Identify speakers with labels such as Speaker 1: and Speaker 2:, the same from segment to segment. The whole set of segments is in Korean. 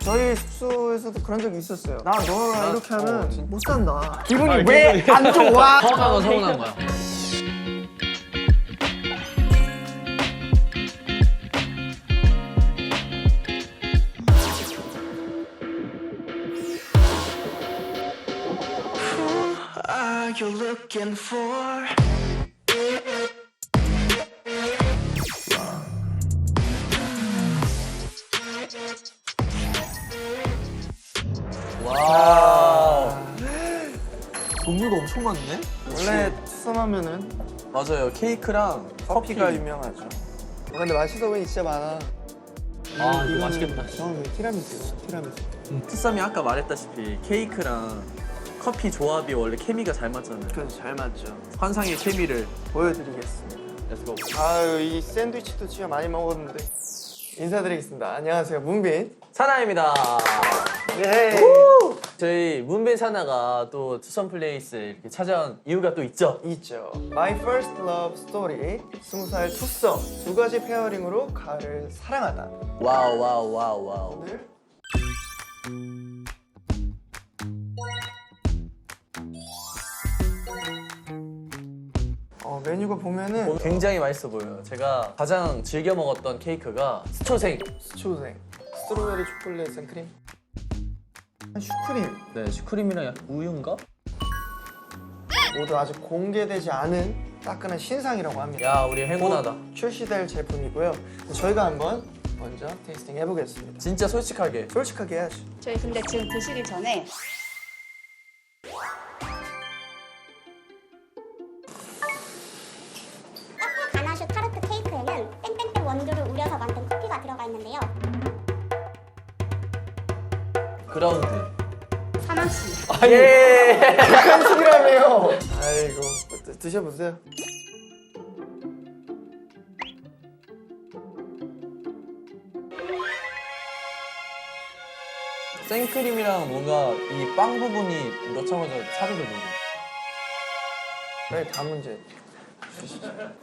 Speaker 1: 저희 숙소에서도 그런 적이 있었어요. 나 너랑 이렇게 하면 못 산다.
Speaker 2: 기분이
Speaker 1: 왜 안 좋아?
Speaker 2: 서운한 건 서운한 거야.
Speaker 3: Are you looking for?
Speaker 2: 와. 종류가 엄청 많네?
Speaker 1: 원래 투썸하면은
Speaker 2: 맞아요. 케이크랑
Speaker 1: 커피가 유명하죠. 근데 맛있어 보이니 진짜 많아.
Speaker 2: 아, 이거 맛있겠다.
Speaker 1: 티라미수.
Speaker 2: 투썸이 아까 말했다시피 케이크랑 커피 조합이 원래 케미가 잘 맞잖아요.
Speaker 1: 그래서 잘 맞죠.
Speaker 2: 환상의 케미를
Speaker 1: 보여드리겠습니다.
Speaker 2: 렛츠고.
Speaker 1: 아유, 이 샌드위치도 진짜 많이 먹었는데. 인사드리겠습니다. 안녕하세요, 문빈.
Speaker 2: 사나입니다.
Speaker 1: 예.
Speaker 2: 저희 문빈 사나가 또 투썸 플레이스에 이렇게 찾아온 이유가 또 있죠?
Speaker 1: 있죠. My First Love Story, 20살 투썸. 두 가지 페어링으로 가을을 사랑하다.
Speaker 2: 와우 와우 와우 와우.
Speaker 1: 오늘 메뉴가 보면은
Speaker 2: 굉장히 맛있어 보여요. 제가 가장 즐겨 먹었던 케이크가 스초생.
Speaker 1: 스초생, 스트로베리 초콜릿 생크림, 슈크림.
Speaker 2: 네, 슈크림이랑 약간 우유인가?
Speaker 1: 모두 아직 공개되지 않은 따끈한 신상이라고 합니다.
Speaker 2: 야, 우리 행운하다.
Speaker 1: 곧 출시될 제품이고요. 저희가 한번 먼저 테이스팅 해보겠습니다.
Speaker 2: 진짜 솔직하게.
Speaker 1: 솔직하게 해야죠.
Speaker 4: 저희 근데 지금 드시기 전에
Speaker 5: 카페 가나슈 타르트 케이크에는 땡땡땡 원두를 우려서 만든 커피가 들어가 있는데요.
Speaker 2: 그라운드.
Speaker 4: 사망씨
Speaker 2: 예.
Speaker 1: 한식이라며요. 아이고, 드셔보세요.
Speaker 2: 생크림이랑 뭔가 이 빵 부분이 넣자마자 사르르 녹아.
Speaker 1: 네, 다음 문제.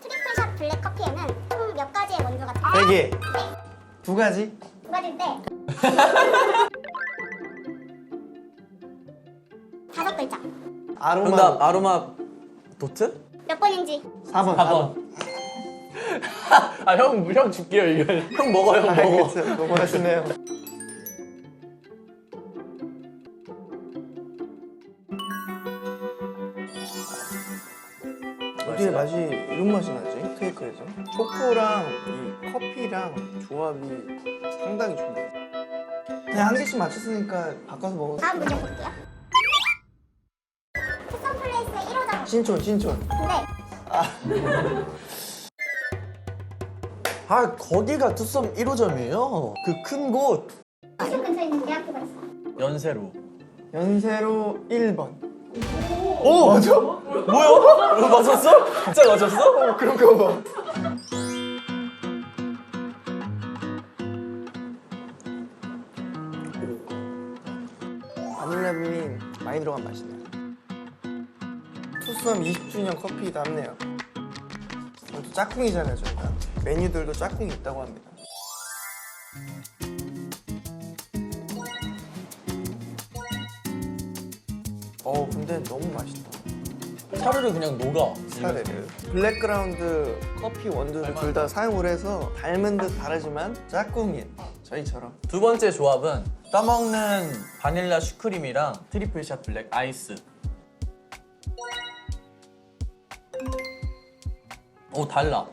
Speaker 5: 트리플샷 블랙 커피에는 총 몇 가지의 원두가 들어가
Speaker 1: 4개. 두 가지.
Speaker 5: 두 가지인데 다섯 글자.
Speaker 1: 아로마.
Speaker 2: 정답 아로마 도트?
Speaker 5: 몇 번인지
Speaker 1: 4번.
Speaker 2: 4번. 아, 형 줄게요, 이거. 형 먹어, 형 먹어.
Speaker 1: 그쵸, 너무 맛있네요. 어떻게 맛이 이런 맛이 나지? 케이크에서 초코랑 이 커피랑 조합이 상당히 좋네요. 그냥 한 개씩 맞췄으니까 바꿔서 먹어도
Speaker 5: 다음 문제 볼게요. 투썸 플레이스의 1호점.
Speaker 1: 신촌.
Speaker 5: 근데
Speaker 2: 아, 거기가 투썸 1호점이에요? 그 큰 곳.
Speaker 5: 집 근처에 있는 대학교가 있어요.
Speaker 2: 연세로.
Speaker 1: 연세로 1번.
Speaker 2: 오! 맞아? 뭐야? 이거 맞았어? 진짜 맞았어?
Speaker 1: 그런가 봐. 바닐라 빔이 많이 들어간 맛이네요. 투썸 20주년 커피답네요. 또 짝꿍이잖아요, 저희가. 메뉴들도 짝꿍이 있다고 합니다. 근데 너무 맛있다.
Speaker 2: 사르르 그냥 녹아.
Speaker 1: 사례를. 블랙그라운드 커피 원두를 둘 다 사용을 해서 닮은 듯 다르지만 짝꿍인 저희처럼.
Speaker 2: 두 번째 조합은 따먹는 바닐라 슈크림이랑 트리플샷 블랙 아이스. 오, 달라.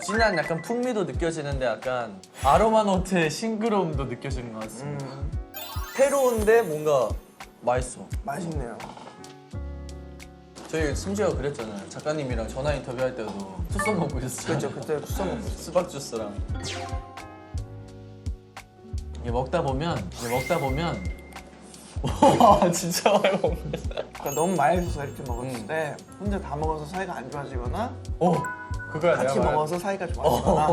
Speaker 2: 진한 약간 풍미도 느껴지는데 약간 아로마 노트의 싱그러움도 느껴지는 것 같습니다. 새로운데 뭔가 맛있어.
Speaker 1: 맛있네요.
Speaker 2: 저희 심지어 그랬잖아요. 작가님이랑 전화 인터뷰할 때도 투썸 먹고 있었어요.
Speaker 1: 그렇죠. 그때 투썸 먹고 있어요.
Speaker 2: 수박 주스랑. 이게 먹다 보면 와, 진짜 많이 먹네.
Speaker 1: 그러니까 너무 맛있어서 이렇게 먹었을 때 혼자 다 먹어서 사이가 안 좋아지거나
Speaker 2: 그거야
Speaker 1: 같이
Speaker 2: 내가
Speaker 1: 먹어서 사이가 좋아지거나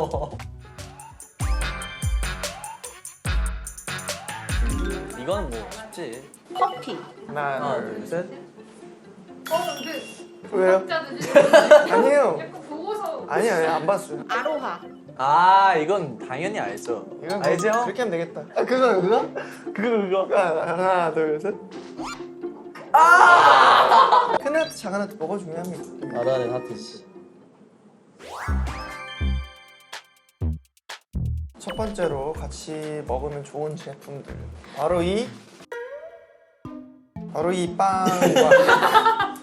Speaker 2: 이건 뭐 쉽지.
Speaker 4: 커피
Speaker 1: 하나,
Speaker 2: 하나,
Speaker 1: 둘,
Speaker 2: 둘, 셋.
Speaker 1: 왜요? 아니에요.
Speaker 6: 보고서
Speaker 1: 아니에요, 안 봤어요.
Speaker 4: 아로하
Speaker 2: 아 이건 당연히 알죠.
Speaker 1: 이건
Speaker 2: 알죠?
Speaker 1: 그렇게 하면 되겠다. 아 그거?
Speaker 2: 그거.
Speaker 1: 하나 둘 셋. 아! 큰 하트 작은 하트 뭐가 중요합니까?
Speaker 2: 말하는 하트지.
Speaker 1: 첫 번째로 같이 먹으면 좋은 제품들 바로 이 빵과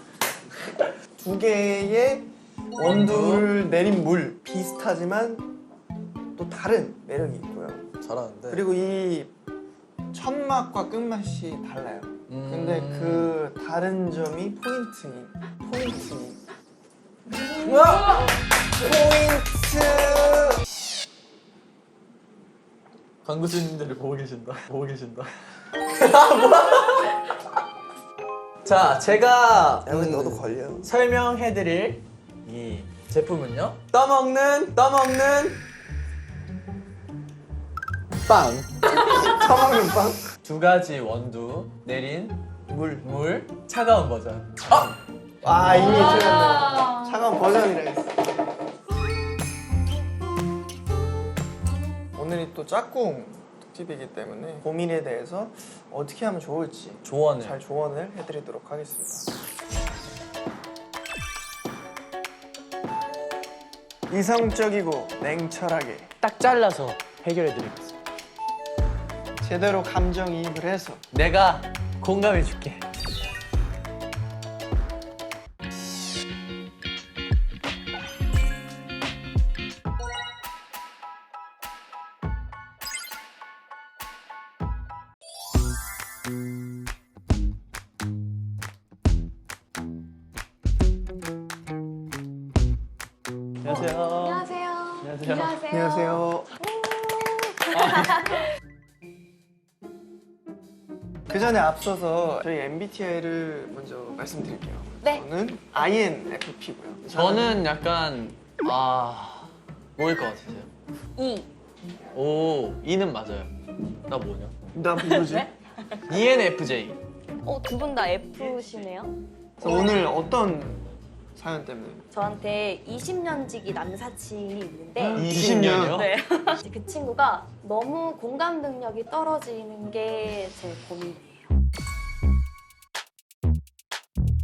Speaker 1: 두 개의 원두를 내린 물 비슷하지만 또 다른 매력이 있고요.
Speaker 2: 잘하는데.
Speaker 1: 그리고 이 첫 맛과 끝맛이 달라요. 근데 그 다른 점이 포인트.
Speaker 2: 광고주님들이 보고 계신다. 자, 제가
Speaker 1: 야, 왜 너도 걸려?
Speaker 2: 설명해드릴 이 제품은요. 떠먹는 빵.
Speaker 1: 처먹는 빵?
Speaker 2: 두 가지 원두 내린 물 차가운 버전.
Speaker 1: 아 이미 틀렸네. 차가운 버전이라 했어. 오늘이 또 짝꿍 특집이기 때문에 고민에 대해서 어떻게 하면 좋을지 잘 조언을 해드리도록 하겠습니다. 이성적이고 냉철하게
Speaker 2: 딱 잘라서 해결해드리겠습니다.
Speaker 1: 제대로 감정이입을 해서
Speaker 2: 내가 공감해줄게. 안녕하세요.
Speaker 1: 안녕하세요. 그 전에 앞서서 저희 MBTI를 먼저 말씀드릴게요.
Speaker 4: 네.
Speaker 1: 저는 INFP고요.
Speaker 2: 저는 약간 뭐일 것 같으세요?
Speaker 4: E.
Speaker 2: 오, E는 맞아요. 나 뭐냐?
Speaker 1: 나 모르지?
Speaker 2: ENFJ.
Speaker 6: 두 분 다 F시네요?
Speaker 1: 그래서 오늘 어떤 사연 때문에?
Speaker 6: 저한테 20년지기 남사친이 있는데
Speaker 1: 20년이요?
Speaker 6: 네. 그 친구가 너무 공감 능력이 떨어지는 게 제 고민이에요.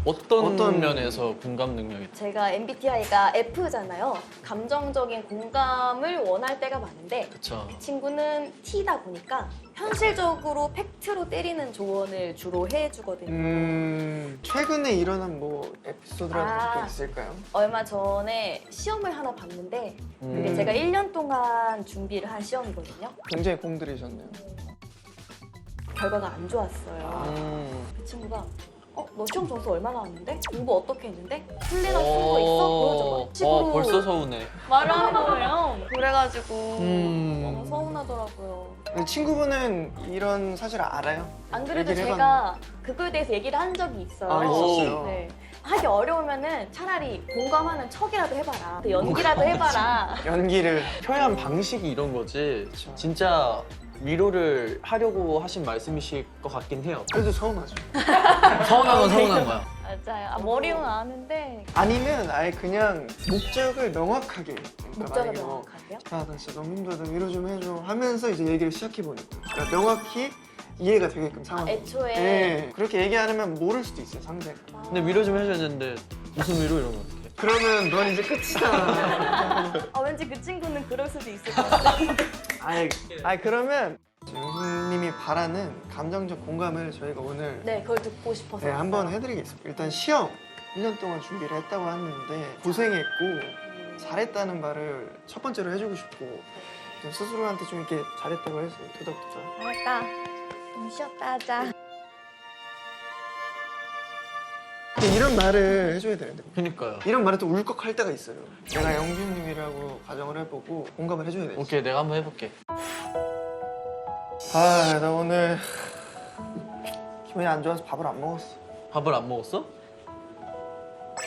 Speaker 2: 어떤 면에서 공감 능력이?
Speaker 6: 제가 MBTI가 F잖아요. 감정적인 공감을 원할 때가 많은데
Speaker 2: 그쵸.
Speaker 6: 그 친구는 T다 보니까 현실적으로 팩트로 때리는 조언을 주로 해주거든요.
Speaker 1: 최근에 일어난 뭐 에피소드라든지 게 있을까요?
Speaker 6: 얼마 전에 시험을 하나 봤는데 그게 제가 1년 동안 준비를 한 시험이거든요.
Speaker 1: 굉장히 공들이셨네요.
Speaker 6: 결과가 안 좋았어요. 그 친구가 너 시험 점수 얼마 나왔는데? 공부 어떻게 했는데? 풀리나 쓴 거 있어? 보여줘봐.
Speaker 2: 벌써 서운해.
Speaker 6: 말하는 거예요. 그래가지고 너무 서운하더라고요.
Speaker 1: 근데 친구분은 이런 사실을 알아요?
Speaker 6: 안 그래도
Speaker 1: 얘기를
Speaker 6: 제가 그거에 대해서 얘기를 한 적이 있어요.
Speaker 1: 있었어요?
Speaker 6: 네. 하기 어려우면은 차라리 공감하는 척이라도 해봐라. 연기라도 해봐라.
Speaker 1: 연기를
Speaker 2: 표현 방식이 이런 거지.
Speaker 1: 그쵸.
Speaker 2: 진짜 위로를 하려고 하신 말씀이실 것 같긴 해요.
Speaker 1: 그래도 서운하죠.
Speaker 2: 서운한 건 서운한 거야.
Speaker 6: 맞아요. 머리는 아는데
Speaker 1: 아니면 아예 그냥 목적을 명확하게
Speaker 6: 목적을
Speaker 1: 만약에
Speaker 6: 명확하게요?
Speaker 1: 나 진짜 너무 힘들어 나 위로 좀 해줘 하면서 이제 얘기를 시작해보니까 그러니까 명확히 이해가 되게끔 상황이
Speaker 6: 애초에
Speaker 1: 네, 그렇게 얘기 안 하면 모를 수도 있어요 상대가.
Speaker 2: 근데 위로 좀 해줘야 되는데 무슨 위로 이런 거 어떡해.
Speaker 1: 그러면 넌 이제 끝이잖아.
Speaker 6: 왠지 그 친구는 그럴 수도 있을 것 같아요.
Speaker 1: 아이 그러면 영수님이 바라는 감정적 공감을 저희가 오늘
Speaker 6: 네, 그걸 듣고 싶어서
Speaker 1: 한번 해드리겠습니다. 일단 시험 1년 동안 준비를 했다고 하는데 고생했고 잘했다는 말을 첫 번째로 해주고 싶고 좀 스스로한테 좀 이렇게 잘했다고 해서 토닥토닥.
Speaker 6: 잘했다. 좀 쉬었다 하자.
Speaker 1: 이런 말을 해줘야 되는데
Speaker 2: 그니까요.
Speaker 1: 이런 말에 또 울컥할 때가 있어요. 내가 영준님이라고 가정을 해보고 공감을 해줘야 돼.
Speaker 2: 오케이, 내가 한번 해볼게.
Speaker 1: 나 오늘 기분이 안 좋아서 밥을 안 먹었어.
Speaker 2: 밥을 안 먹었어?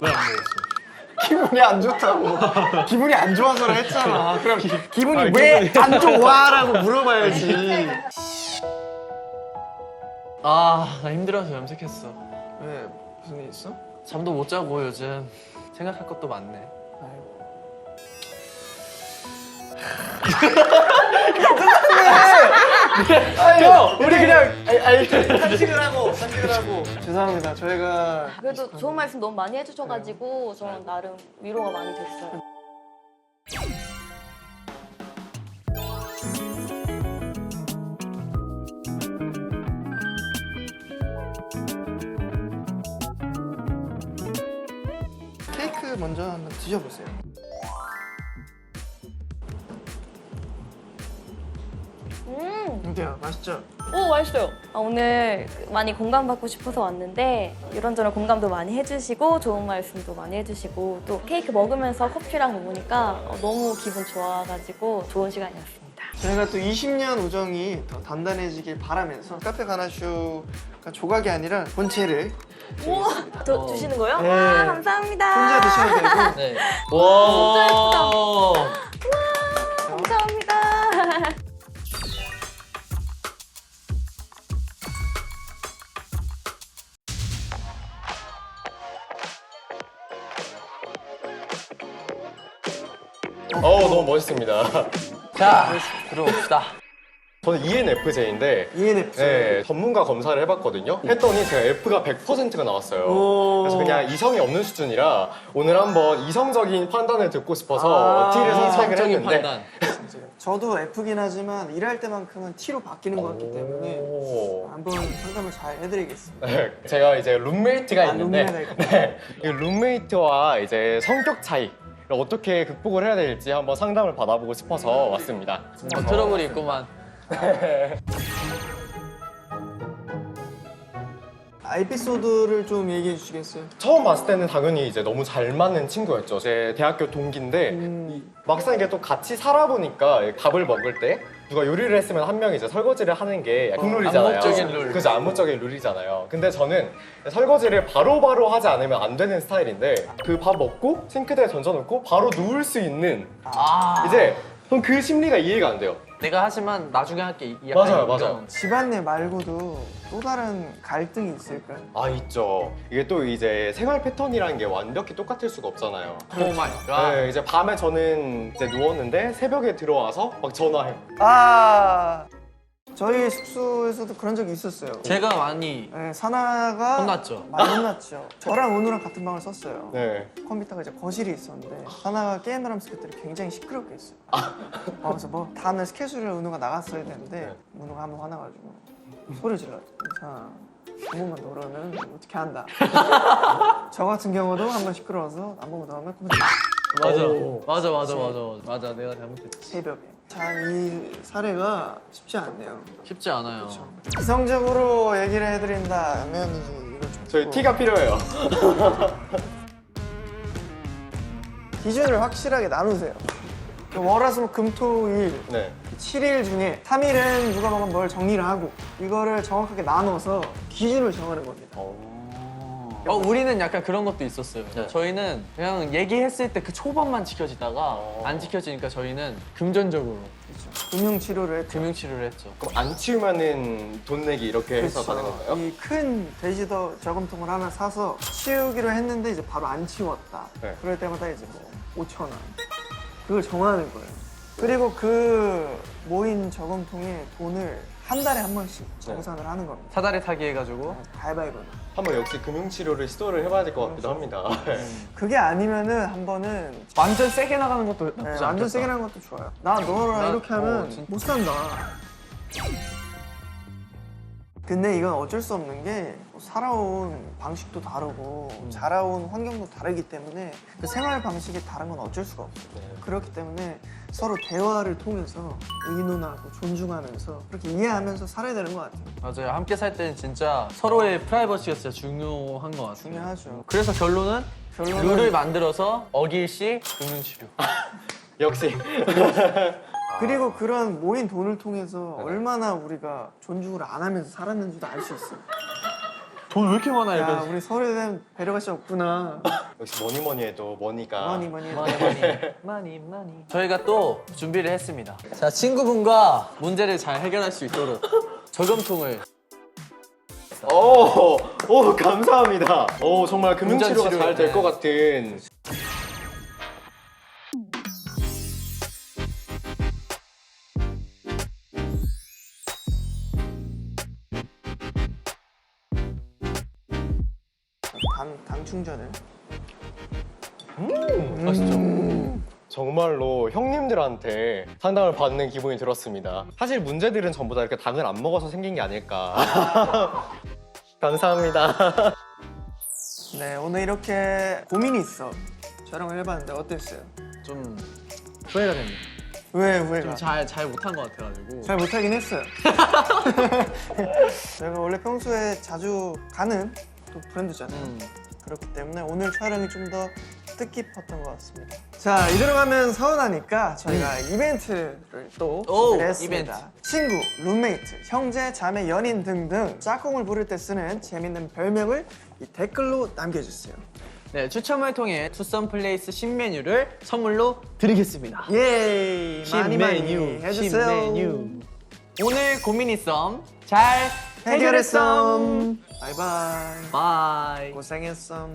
Speaker 2: 왜 안 먹었어?
Speaker 1: 기분이 안 좋다고. 기분이 안 좋아서라 했잖아. 그럼 기분이 왜 안 좋아라고 물어봐야지.
Speaker 2: 나 힘들어서 염색했어.
Speaker 1: 왜 무슨 일 있어?
Speaker 2: 잠도 못 자고 요즘 생각할 것도 많네.
Speaker 1: 아이고.
Speaker 2: 형 우리 그냥
Speaker 1: 산책을 하고 죄송합니다. 저희가
Speaker 6: 그래도 좋은 말씀 너무 많이 해주셔가지고 저는 나름 위로가 많이 됐어요.
Speaker 1: 케이크 먼저 한번 드셔보세요. 어때요? 맛있죠?
Speaker 6: 오, 맛있어요. 오늘 많이 공감받고 싶어서 왔는데 이런저런 공감도 많이 해주시고 좋은 말씀도 많이 해주시고 또 케이크 먹으면서 커피랑 먹으니까 너무 기분 좋아가지고 좋은 시간이었습니다.
Speaker 1: 저희가 또 20년 우정이 더 단단해지길 바라면서 카페 가나슈가 조각이 아니라 본체를
Speaker 6: 우와, 저 주시는 거예요?
Speaker 1: 네.
Speaker 6: 와, 감사합니다.
Speaker 1: 혼자 드셔도 되고
Speaker 2: 네. 와.
Speaker 6: 감사합니다.
Speaker 7: 너무 멋있습니다.
Speaker 2: 자 들어봅시다.
Speaker 7: 저는 ENFJ인데
Speaker 1: ENFJ.
Speaker 7: 네, 전문가 검사를 해봤거든요. 했더니 제가 F가 100%가 나왔어요.
Speaker 1: 오.
Speaker 7: 그래서 그냥 이성이 없는 수준이라 오늘 한번 이성적인 판단을 듣고 싶어서 T를 선택을
Speaker 2: 이성적인
Speaker 7: 했는데
Speaker 2: 판단.
Speaker 1: 저도 F긴 하지만 일할 때만큼은 T로 바뀌는 것 같기 때문에
Speaker 7: 오.
Speaker 1: 한번 상담을 잘 해드리겠습니다.
Speaker 7: 네, 제가 이제 룸메이트가 있는데
Speaker 1: 룸메가 있구나.
Speaker 7: 네, 이 룸메이트와 이제 성격 차이 어떻게 극복을 해야 될지 한번 상담을 받아보고 싶어서 왔습니다.
Speaker 2: 트러블이 있구만.
Speaker 1: 에피소드를 좀 얘기해 주시겠어요?
Speaker 7: 처음 봤을 때는 당연히 이제 너무 잘 맞는 친구였죠. 제 대학교 동기인데 막상 이게 또 같이 살아보니까 밥을 먹을 때 누가 요리를 했으면 한 명이 이제 설거지를 하는 게 국룰이잖아요.
Speaker 2: 암묵적인 룰.
Speaker 7: 그죠, 암묵적인 룰이잖아요. 근데 저는 설거지를 바로바로 하지 않으면 안 되는 스타일인데 그 밥 먹고 싱크대에 던져놓고 바로 누울 수 있는 이제 전 그 심리가 이해가 안 돼요.
Speaker 2: 내가 하지만 나중에 할게. 이 약간
Speaker 7: 맞아요,
Speaker 2: 이런.
Speaker 7: 맞아요.
Speaker 1: 집안일 말고도 또 다른 갈등이 있을까요?
Speaker 7: 아, 있죠. 이게 또 이제 생활 패턴이라는 게 완벽히 똑같을 수가 없잖아요.
Speaker 2: 오 마이 갓.
Speaker 7: 네, 이제 밤에 저는 이제 누웠는데 새벽에 들어와서 막 전화해.
Speaker 1: 저희 숙소에서도 그런 적이 있었어요.
Speaker 2: 제가 많이
Speaker 1: 네, 사나가
Speaker 2: 혼났죠.
Speaker 1: 많이 혼났죠. 저랑 은우랑 같은 방을 썼어요.
Speaker 7: 네.
Speaker 1: 컴퓨터가 이제 거실에 있었는데 사나가 게임을 하면서 그때 굉장히 시끄럽게 했어요. 그래서 뭐 다음날 스케줄을 은우가 나갔어야 되는데 은우가 한번 화나가지고 소리 질렀죠. 자, 한 번만 더 그러면 어떻게 한다. 저 같은 경우도 한번 시끄러워서 한 번만 더 하면 컴퓨터
Speaker 2: 맞아 내가 잘못했지.
Speaker 1: 새벽에. 참 이 사례가 쉽지 않네요.
Speaker 2: 쉽지 않아요.
Speaker 1: 이성적으로 얘기를 해드린다면 이제 이거 좀
Speaker 7: 저희 T가 필요해요.
Speaker 1: 기준을 확실하게 나누세요. 월화수목금토일
Speaker 7: 네.
Speaker 1: 7일 중에 3일은 누가 뭘 정리를 하고 이거를 정확하게 나눠서 기준을 정하는 겁니다.
Speaker 2: 우리는 약간 그런 것도 있었어요. 저희는 그냥 얘기했을 때 그 초반만 지켜지다가 안 지켜지니까 저희는 금전적으로
Speaker 1: 금융치료를 했죠.
Speaker 2: 금융치료를 했죠.
Speaker 7: 그럼 안 치우면은 돈 내기 이렇게 해서 가는 건가요?
Speaker 1: 이 큰 돼지더 저금통을 하나 사서 치우기로 했는데 이제 바로 안 치웠다.
Speaker 7: 네.
Speaker 1: 그럴 때마다 이제 뭐 5,000원 그걸 정하는 거예요. 그리고 그 모인 저금통에 돈을 한 달에 한 번씩 정산을 하는 겁니다.
Speaker 2: 사다리 타기 해가지고
Speaker 1: 가위바위보.
Speaker 7: 한번 역시 금융치료를 시도를 해봐야 될 것 같기도 합니다.
Speaker 1: 그게 아니면은 한 번은
Speaker 2: 완전 세게 나가는 것도 나쁘지
Speaker 1: 네,
Speaker 2: 않겠다.
Speaker 1: 완전 세게 나는 것도 좋아요. 나 너랑 이렇게 하면
Speaker 2: 진짜.
Speaker 1: 못 산다. 근데 이건 어쩔 수 없는 게 살아온 방식도 다르고 자라온 환경도 다르기 때문에 그 생활 방식이 다른 건 어쩔 수가 없어요. 그렇기 때문에 서로 대화를 통해서 의논하고 존중하면서 그렇게 이해하면서 살아야 되는 것 같아요.
Speaker 2: 맞아요. 함께 살 때는 진짜 서로의 프라이버시가 진짜 중요한 것 같아요.
Speaker 1: 중요하죠.
Speaker 2: 그래서 결론은 룰을 만들어서 어길 시 금융치료.
Speaker 7: 역시.
Speaker 1: 그리고 그런 모인 돈을 통해서 얼마나 우리가 존중을 안 하면서 살았는지도 알 수 있어요.
Speaker 2: 돈 왜 이렇게 많아
Speaker 1: 야,
Speaker 2: 이거?
Speaker 1: 우리 서로에 대한 배려가 진짜 없구나.
Speaker 7: 역시 뭐니 해도 머니가.
Speaker 1: 많이.
Speaker 2: 저희가 또 준비를 했습니다. 자, 친구분과 문제를 잘 해결할 수 있도록 저금통을
Speaker 7: 오, 감사합니다. 오, 정말 금융치료가 잘 될 것 같은.
Speaker 1: 당 충전을.
Speaker 2: 맛있죠?
Speaker 7: 정말로 형님들한테 상담을 받는 기분이 들었습니다. 사실 문제들은 전부 다 이렇게 당을 안 먹어서 생긴 게 아닐까. 감사합니다.
Speaker 1: 네, 오늘 이렇게 고민이 있어 촬영을 해봤는데 어땠어요?
Speaker 2: 좀 후회가 됩니다.
Speaker 1: 왜 후회가?
Speaker 2: 좀 잘 못한 것 같아가지고.
Speaker 1: 잘 못하긴 했어요. 제가 원래 평소에 자주 가는 또 브랜드잖아요. 그렇기 때문에 오늘 촬영이 좀 더 뜻깊었던 것 같습니다. 자, 이대로 가면 서운하니까 저희가 이벤트를 또 준비했습니다.
Speaker 2: 이벤트.
Speaker 1: 친구, 룸메이트, 형제, 자매, 연인 등등 짝꿍을 부를 때 쓰는 재밌는 별명을 이 댓글로 남겨주세요.
Speaker 2: 네, 추첨을 통해 투썸 플레이스 신메뉴를 선물로 드리겠습니다.
Speaker 1: 예, 많이 해주세요.
Speaker 2: 신메뉴. 오늘 고민이 썸 잘 해결했어.
Speaker 1: 바이바이.
Speaker 2: 바이.
Speaker 1: 고생했어.